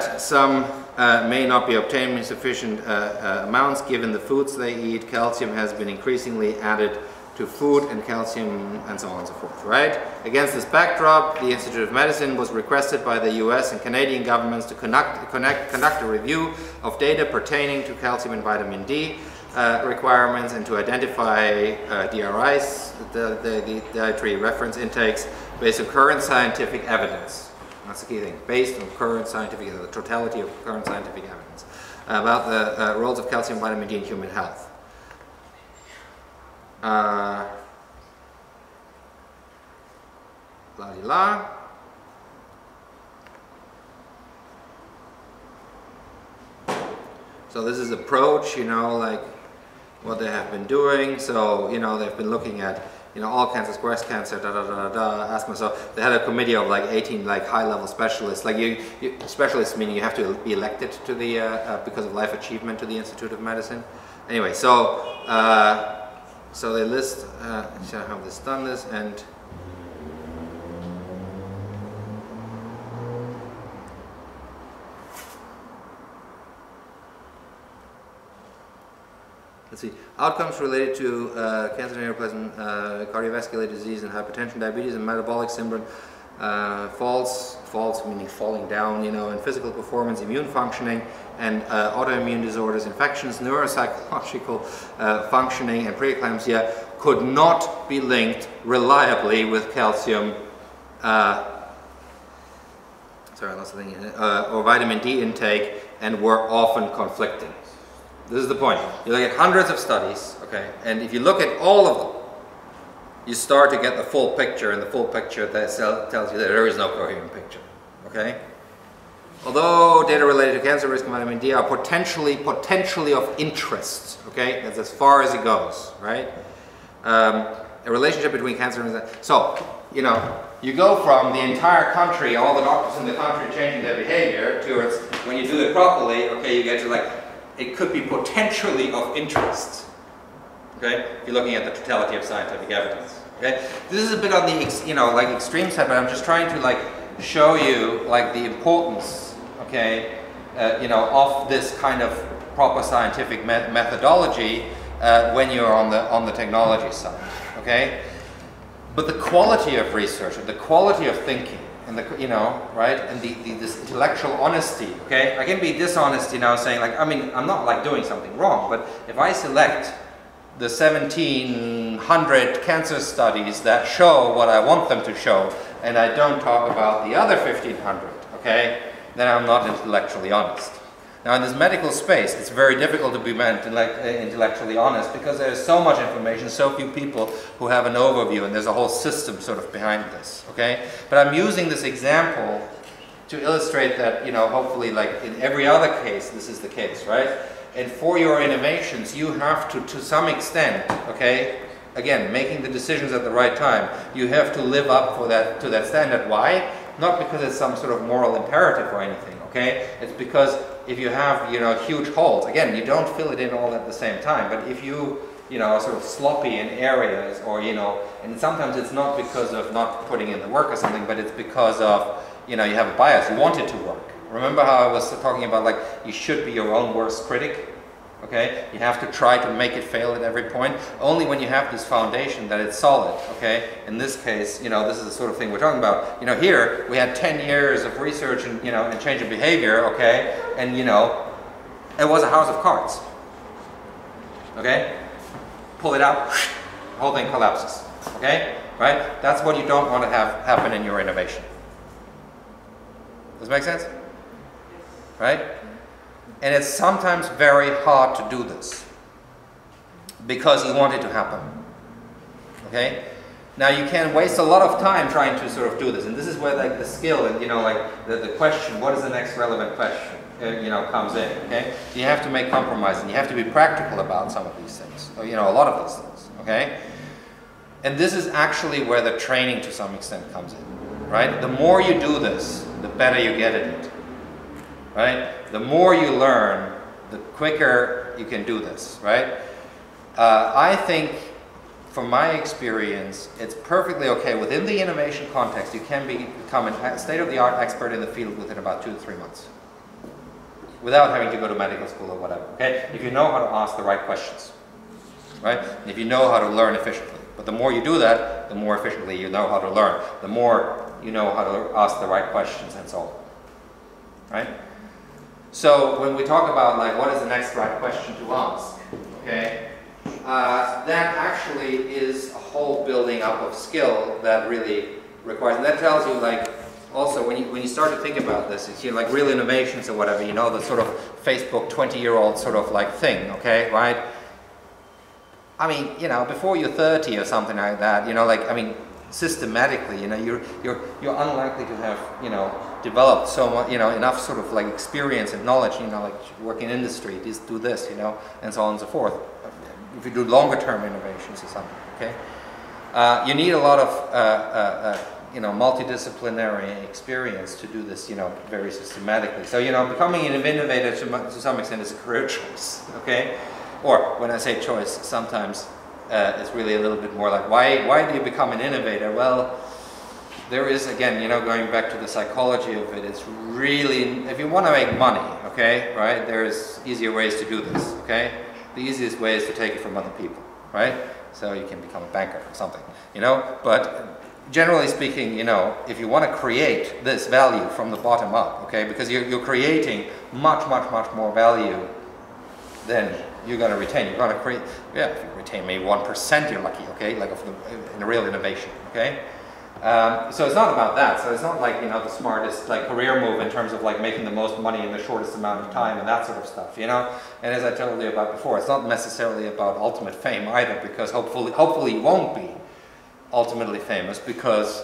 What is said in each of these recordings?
that some may not be obtained in sufficient amounts given the foods they eat. Calcium has been increasingly added to food and calcium and so on and so forth, right? Against this backdrop, the Institute of Medicine was requested by the US and Canadian governments to conduct a review of data pertaining to calcium and vitamin D requirements and to identify DRIs, the dietary reference intakes, based on current scientific evidence. That's the key thing, based on current scientific, the totality of current scientific evidence about the roles of calcium and vitamin D in human health. La-di-la. So this is approach, you know, like what they have been doing. So, you know, they've been looking at, you know, all cancers, breast cancer, asthma. So they had a committee of like 18 like high-level specialists. Like specialists meaning you have to be elected to the because of life achievement to the Institute of Medicine. Anyway, so so they list how this done this and. Let's see, outcomes related to cancer, neoplasm, cardiovascular disease and hypertension, diabetes and metabolic syndrome, falls meaning falling down, you know, and physical performance, immune functioning and autoimmune disorders, infections, neuropsychological functioning and preeclampsia could not be linked reliably with calcium or vitamin D intake and were often conflicting. This is the point. You look at hundreds of studies, okay, and if you look at all of them, you start to get the full picture, and the full picture that tells you that there is no coherent picture, okay? Although data related to cancer risk and vitamin D are potentially of interest, okay, that's as far as it goes, right? A relationship between cancer and so, you know, you go from the entire country, all the doctors in the country changing their behavior, towards when you do it properly, okay, you get to like, it could be potentially of interest, okay, if you're looking at the totality of scientific evidence, okay. This is a bit on the, you know, like extreme side, but I'm just trying to like show you like the importance, okay, you know, of this kind of proper scientific methodology when you're on the technology side, okay. But the quality of research and the quality of thinking and the, you know, right, and this intellectual honesty, okay? I can be dishonest, you know, saying like, I mean, I'm not like doing something wrong, but if I select the 1,700 cancer studies that show what I want them to show, and I don't talk about the other 1,500, okay, then I'm not intellectually honest. Now in this medical space, it's very difficult to be intellectually honest because there's so much information, so few people who have an overview, and there's a whole system sort of behind this, okay? But I'm using this example to illustrate that, you know, hopefully like in every other case, this is the case, right? And for your innovations, you have to some extent, okay, again, making the decisions at the right time, you have to live up to that standard. Why? Not because it's some sort of moral imperative or anything, okay? It's because if you have, you know, huge holes, again, you don't fill it in all at the same time, but if you know, are sort of sloppy in areas, or, you know, and sometimes it's not because of not putting in the work or something, but it's because of, you know, you have a bias, you want it to work. Remember how I was talking about, like, you should be your own worst critic? Okay, you have to try to make it fail at every point. Only when you have this foundation that it's solid, okay? In this case, you know, this is the sort of thing we're talking about. You know, here, we had 10 years of research and, you know, and change of behavior, okay? And, you know, it was a house of cards, okay? Pull it out, the whole thing collapses, okay? Right? That's what you don't want to have happen in your innovation. Does it make sense? Right? And it's sometimes very hard to do this because you want it to happen, okay? Now you can waste a lot of time trying to sort of do this, and this is where like the skill and, you know, like the question, what is the next relevant question, you know, comes in, okay? You have to make compromises, and you have to be practical about some of these things, you know, a lot of these things, okay? And this is actually where the training to some extent comes in, right? The more you do this, the better you get at it. Right? The more you learn, the quicker you can do this, right? I think, from my experience, it's perfectly okay. Within the innovation context, you can become a state-of-the-art expert in the field within about 2 to 3 months. without having to go to medical school or whatever, okay? If you know how to ask the right questions, right? And if you know how to learn efficiently. But the more you do that, the more efficiently you know how to learn. The more you know how to ask the right questions and so on, right? So when we talk about like what is the next right question to ask, okay? That actually is a whole building up of skill that really requires, and that tells you like, also when you start to think about this, it's like real innovations or whatever, you know, the sort of Facebook 20-year-old sort of like thing, okay, right? I mean, you know, before you're 30 or something like that, you know, like, I mean, systematically, you know, you're unlikely to have, you know, developed so much, you know, enough sort of like experience and knowledge, you know, like work in industry, just do this, you know, and so on and so forth. If you do longer term innovations or something, okay? You need a lot of, you know, multidisciplinary experience to do this, you know, very systematically. So, you know, becoming an innovator to some extent is a career choice, okay? Or when I say choice, sometimes it's really a little bit more like, why do you become an innovator? Well, there is, again, you know, going back to the psychology of it, it's really, if you want to make money, okay, right, there's easier ways to do this, okay? The easiest way is to take it from other people, right? So you can become a banker or something, you know, but generally speaking, you know, if you want to create this value from the bottom up, okay, because you're creating much more value than you're going to retain. You're going to create, yeah, if you retain maybe 1%, you're lucky, okay, like in a real innovation, okay? So it's not about that. So it's not like, you know, the smartest like career move in terms of like making the most money in the shortest amount of time and that sort of stuff, you know. And as I told you about before, it's not necessarily about ultimate fame either, because hopefully you won't be ultimately famous, because,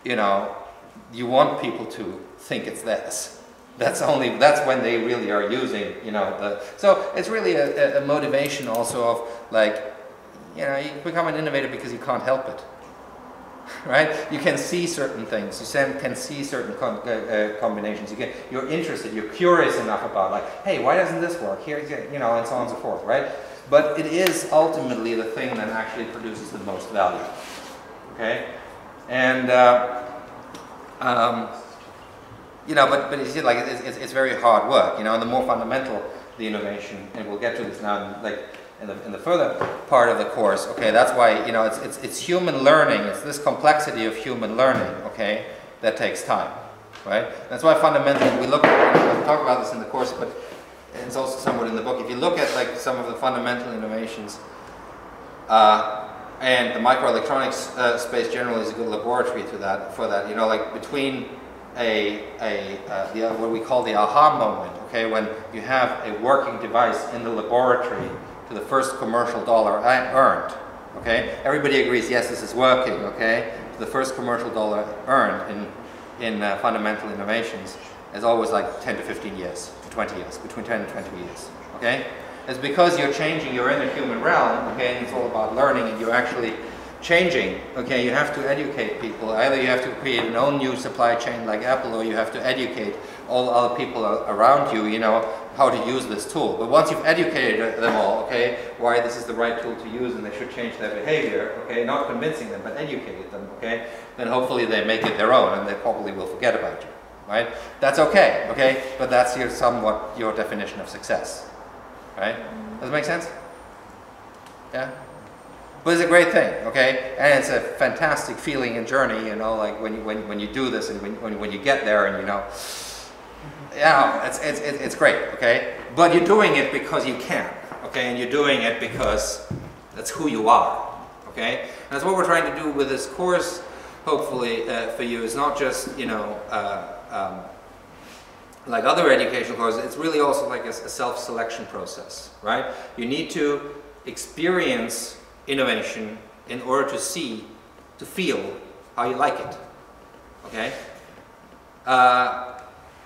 you know, you want people to think it's theirs. That's when they really are using, you know, so it's really a motivation also of like, you know, you become an innovator because you can't help it. Right? You can see certain things. You can see certain combinations. You're interested. You're curious enough about like, hey, why doesn't this work? Here, you know, and so on and so forth. Right? But it is ultimately the thing that actually produces the most value. Okay? And you know, but you see, like it's very hard work. You know, and the more fundamental the innovation, and we'll get to this now, like. In the further part of the course, okay, that's why, you know, it's human learning, it's this complexity of human learning, okay, that takes time, right? That's why fundamentally we look at, we'll talk about this in the course, but it's also somewhat in the book. If you look at like some of the fundamental innovations, and the microelectronics space generally is a good laboratory for that, you know, like between what we call the aha moment, okay, when you have a working device in the laboratory, to the first commercial dollar earned, okay? Everybody agrees, yes, this is working, okay? To the first commercial dollar earned in fundamental innovations is always like 10 to 15 years, to 20 years, between 10 and 20 years, okay? It's because you're changing, you're in the human realm, okay, and it's all about learning, and you're actually changing, okay? You have to educate people. Either you have to create an own new supply chain like Apple, or you have to educate all other people around you, you know, how to use this tool. But once you've educated them all, okay, why this is the right tool to use and they should change their behavior, okay, not convincing them, but educated them, okay, then hopefully they make it their own and they probably will forget about you, right? That's okay, okay, but that's somewhat your definition of success, right? Does it make sense? Yeah? But it's a great thing, okay, and it's a fantastic feeling and journey, you know, like when you do this and when you get there, and you know, yeah, it's great, okay? But you're doing it because you can, okay? And you're doing it because that's who you are, okay? And that's what we're trying to do with this course, hopefully, for you. It's not just, you know, like other educational courses. It's really also like a self-selection process, right? You need to experience innovation in order to feel how you like it, okay?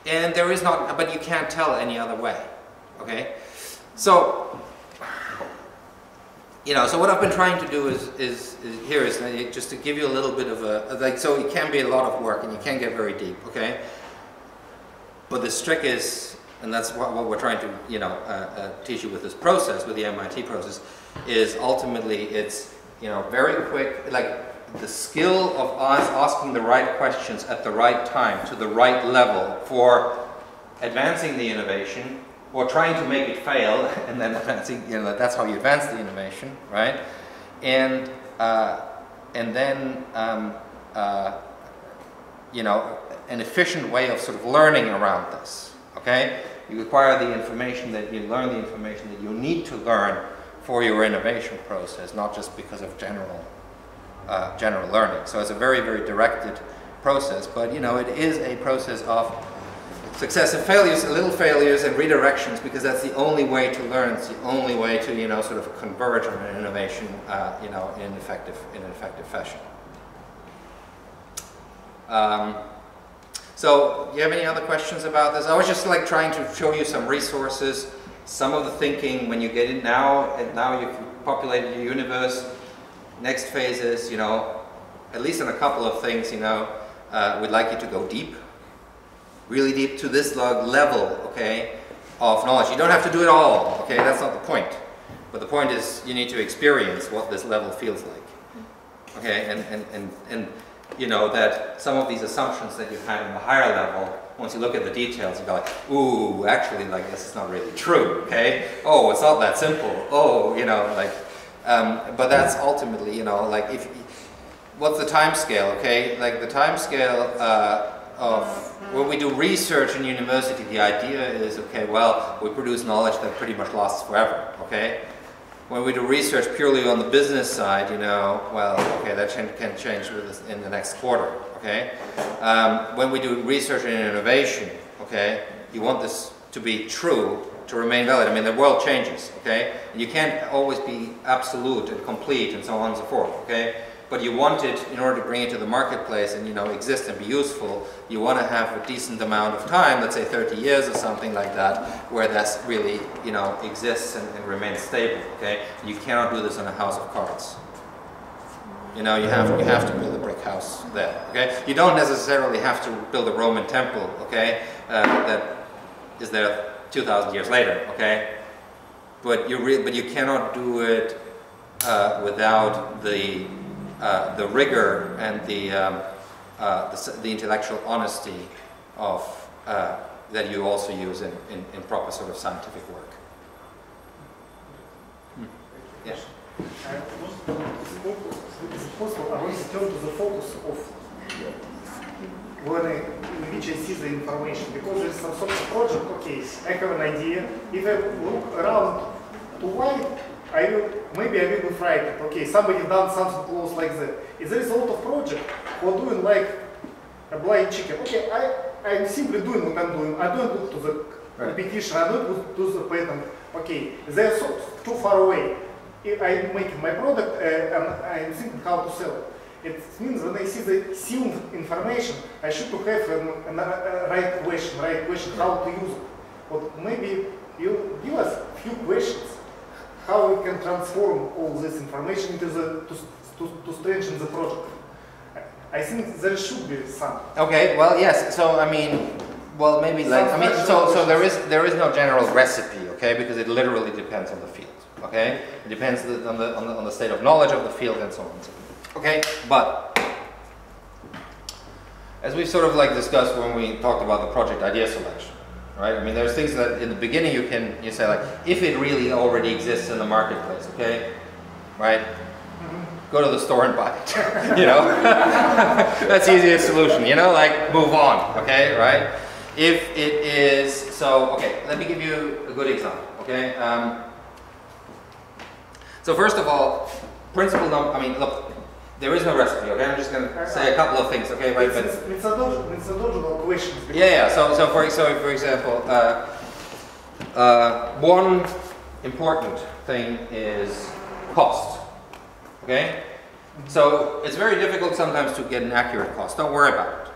And there is not, but you can't tell any other way, okay? So, you know, so what I've been trying to do is just to give you a little bit of like, so it can be a lot of work and you can get very deep, okay? But the trick is, and that's what we're trying to, you know, teach you with this process, with the MIT process, is ultimately it's, you know, very quick, like, the skill of us asking the right questions at the right time to the right level for advancing the innovation or trying to make it fail, and then advancing, that's how you advance the innovation, right? And then an efficient way of sort of learning around this, okay? You acquire the information that you learn, the information that you need to learn for your innovation process, not just because of general learning. So it's a very, very directed process, but it is a process of success and failures, little failures and redirections, because that's the only way to learn. It's the only way to sort of converge on an innovation in an effective fashion. So, do you have any other questions about this? I was just like trying to show you some resources, some of the thinking when you get in now, and now you've populated your universe. Next phase is, at least in a couple of things, we'd like you to go deep, really deep to this level, okay, of knowledge. You don't have to do it all, okay, that's not the point. But the point is you need to experience what this level feels like, okay, and that some of these assumptions that you've had in the higher level, once you look at the details, you go like, ooh, actually, like, this is not really true, okay? Oh, it's not that simple. Oh, but that's ultimately, what's the time scale, okay? Like, the time scale of when we do research in university, the idea is, okay, well, we produce knowledge that pretty much lasts forever, okay? When we do research purely on the business side, well, okay, that can change with us in the next quarter, okay? When we do research and innovation, okay, you want this to be true, to remain valid. I mean, the world changes, okay? And you can't always be absolute and complete and so on and so forth, okay? But you want it, in order to bring it to the marketplace and, exist and be useful, you want to have a decent amount of time, let's say 30 years or something like that, where that's really, exists and remains stable, okay? You cannot do this in a house of cards. You have to build a brick house there, okay? You don't necessarily have to build a Roman temple, okay? That is there 2,000 years later, okay? But you cannot do it without the rigor and the intellectual honesty of that you also use in proper sort of scientific work. Yeah. Is it possible, I want to turn to the focus of learning in which I see the information, because there's some sort of project, okay, I have an idea. If I look around to why, maybe I will be frightened. Okay, somebody done something close like that. If there is a lot of project who are doing like a blind chicken. Okay, I'm simply doing what I'm doing. I don't look to the competition, I don't look to the patent. Okay, they're so too far away. If I'm making my product and I'm thinking how to sell it. It means when I see the sealed information, I should to have a right question how to use it. But maybe you give us a few questions how we can transform all this information into to strengthen the project. I think there should be some. Okay, well, yes. So I mean, well, maybe like so there is no general recipe, okay? Because it literally depends on the field, okay? It depends on the state of knowledge of the field and so on and so forth. Okay, but as we sort of like discussed when we talked about the project idea selection, right? I mean, there's things that in the beginning you say like, if it really already exists in the marketplace, okay, right? Go to the store and buy it, That's the easiest solution, like move on, okay, right? If it is, so, okay, let me give you a good example, okay? So first of all, principle number, I mean, look, there is no recipe, okay? I'm just going to say a couple of things, okay? Right, it's methodological questions. Yeah. So for example, one important thing is cost, okay? So it's very difficult sometimes to get an accurate cost. Don't worry about it,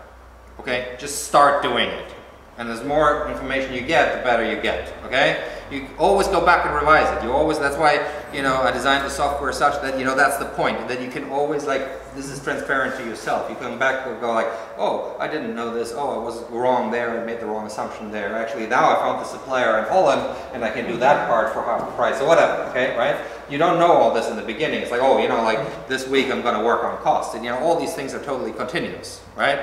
okay? Just start doing it. And as more information you get, the better you get, okay? You always go back and revise it. That's why, I designed the software such that, that's the point, that you can always, like, this is transparent to yourself. You come back and go like, oh, I didn't know this, oh, I was wrong there, I made the wrong assumption there. Actually, now I found the supplier in Holland, and I can do that part for half the price, or whatever, okay, right? You don't know all this in the beginning. It's like, oh, like, this week I'm going to work on cost. And, all these things are totally continuous, right?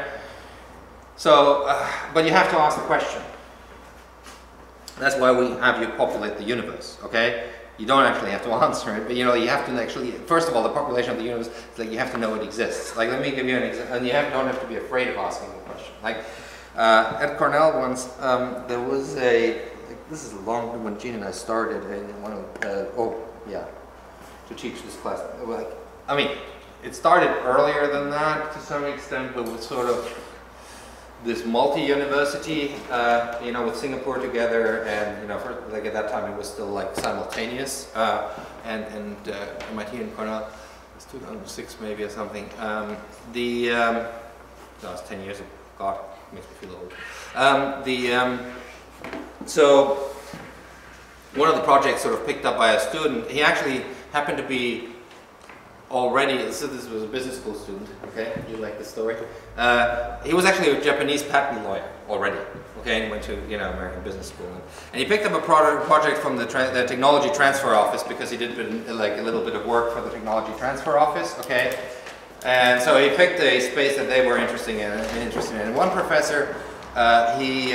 So, but you have to ask the question, That's why we have you populate the universe, okay? You don't actually have to answer it, but you know, you have to actually, first of all, the population of the universe, is like you have to know it exists. Like, let me give you an example, and you don't have to be afraid of asking the question. Like, at Cornell once, there was this is a long, when Gene and I started, to teach this class. Like, I mean, it started earlier than that to some extent, but with sort of this multi-university, you know, with Singapore together, and you know, like at that time it was still like simultaneous, and MIT and Cornell. It's 2006 maybe or something. No, it's 10 years ago. God, makes me feel old. So one of the projects sort of picked up by a student. He actually happened to be already, so this was a business school student, okay, you like the story? He was actually a Japanese patent lawyer already, okay, and went to, you know, American business school. And he picked up a project from the technology transfer office because he did like a little bit of work for the technology transfer office, okay? And so he picked a space that they were interested in. And one professor, he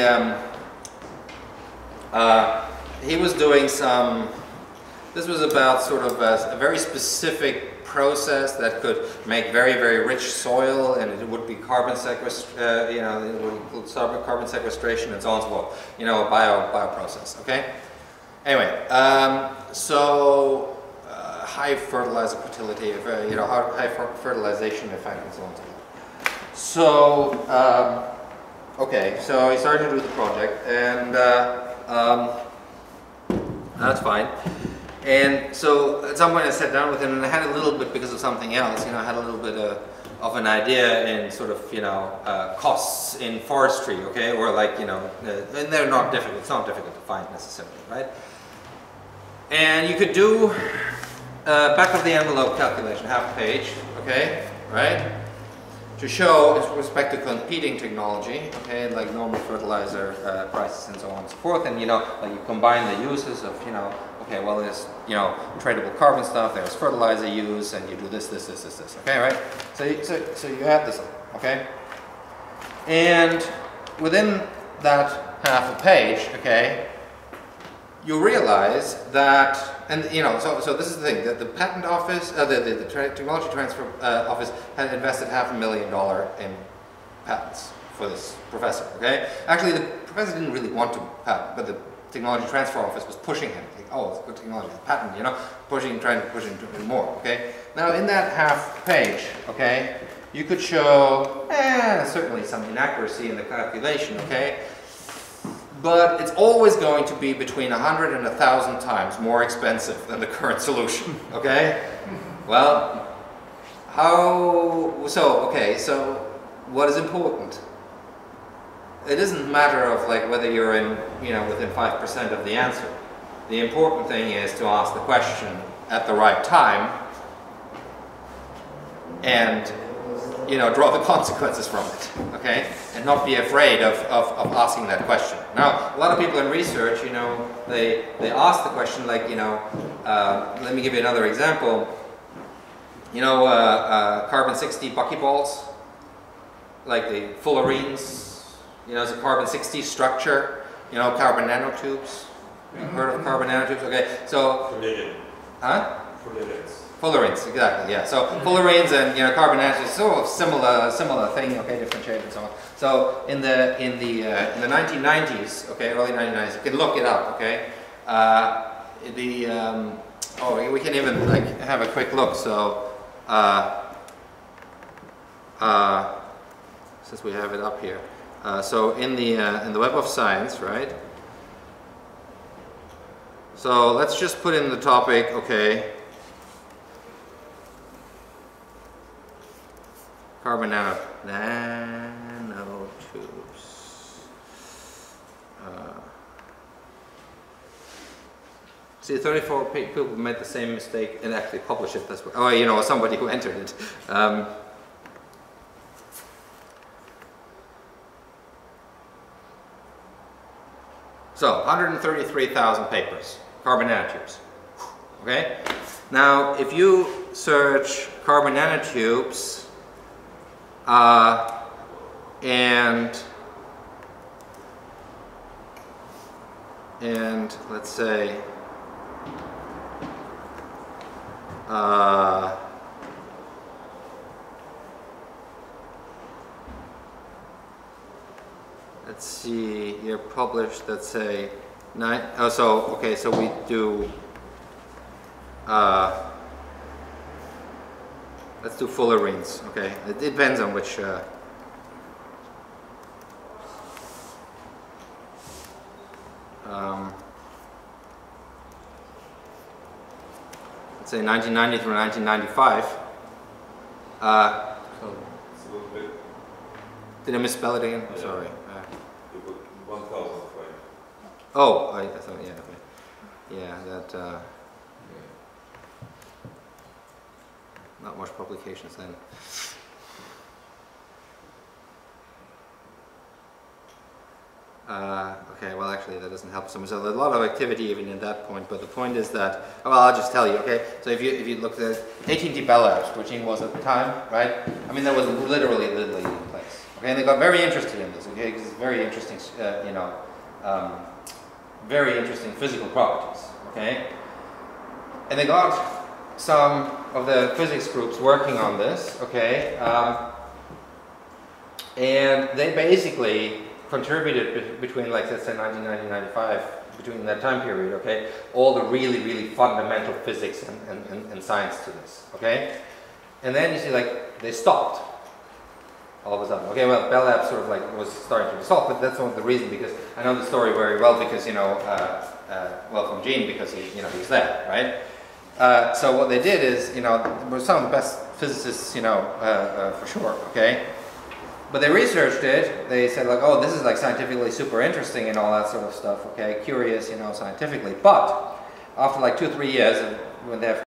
was doing some, this was about sort of a very specific process that could make very, very rich soil, and it would be carbon sequestration, you know, it would include carbon sequestration and so on and so forth, you know, a bioprocess, okay? Anyway, high fertilizer fertility, you know, high fertilization effect and so on and so forth. So, okay, so he started to do the project, and that's fine. And so at some point I sat down with him, and I had a little bit, because of something else, you know, I had a little bit of an idea in sort of, you know, costs in forestry, okay, or like, you know, and they're not difficult, it's not difficult to find necessarily, right? And you could do back of the envelope calculation, half page, okay, right? To show, with respect to competing technology, okay, like normal fertilizer prices and so on and so forth, and you know, like you combine the uses of, you know, okay, well, there's, you know, tradable carbon stuff, there's fertilizer use, and you do this, okay, right? So you add this up, okay? And within that half a page, okay, you realize that, and you know, so this is the thing, that the patent office, the technology transfer office had invested $500,000 in patents for this professor, okay? Actually, the professor didn't really want to patent, but the technology transfer office was pushing him, like, oh, it's good technology, patent, you know, trying to push him to do more, okay? Now, in that half page, okay, you could show, certainly some inaccuracy in the calculation, okay? But it's always going to be between 100 and 1,000 times more expensive than the current solution, okay? Well, so what is important? It doesn't matter of like whether you're in, you know, within 5% of the answer. The important thing is to ask the question at the right time and, you know, draw the consequences from it, okay? And not be afraid of asking that question. Now, a lot of people in research, you know, they ask the question like, you know, let me give you another example. You know, carbon-60 buckyballs, like the fullerenes, you know, it's a carbon-60 structure, you know, carbon nanotubes. You've heard of carbon nanotubes? Okay, so... Fullerene. Huh? Fullerenes. Fullerenes, exactly, yeah. So fullerenes and, you know, carbon nanotubes, sort of similar thing, okay, different shape and so on. So in the 1990s, okay, early 1990s, you can look it up, okay. We can even like have a quick look. So since we have it up here, so in the Web of Science, right? So let's just put in the topic, okay. Carbon nanotubes. See, 34 people made the same mistake and actually published it this way. Oh, you know, somebody who entered it. So, 133,000 papers, carbon nanotubes. Okay? Now, if you search carbon nanotubes, and and let's say let's see, you're published, let's say, so we do, let's do fullerenes, okay? It depends on which, let's say 1990 through 1995. So it's a little bit. Did I misspell it again? Yeah. Sorry. You put 1,005. Oh, I thought, yeah, okay. Yeah, that, not much publications then. Okay, well actually that doesn't help so much. So there's a lot of activity even in that point, but the point is that, well, I'll just tell you, okay? So if you look at AT&T Bell Labs, which Gene was at the time, right? I mean, there was literally Little League in place, okay? And they got very interested in this, okay? Because it's very interesting, very interesting physical properties, okay? And they got some of the physics groups working on this, okay? And they basically contributed between, like, let's say 1990 and 95, between that time period, okay, all the really, really fundamental physics and science to this, okay? And then you see, like, they stopped all of a sudden. Okay, well, Bell Labs sort of like was starting to dissolve, but that's not the reason, because I know the story very well because, well, from Gene, because he was there, right? So what they did is, were some of the best physicists, for sure, okay? But they researched it, they said like, oh, this is like scientifically super interesting and all that sort of stuff, okay, curious, scientifically. But after like 2-3 years, when they have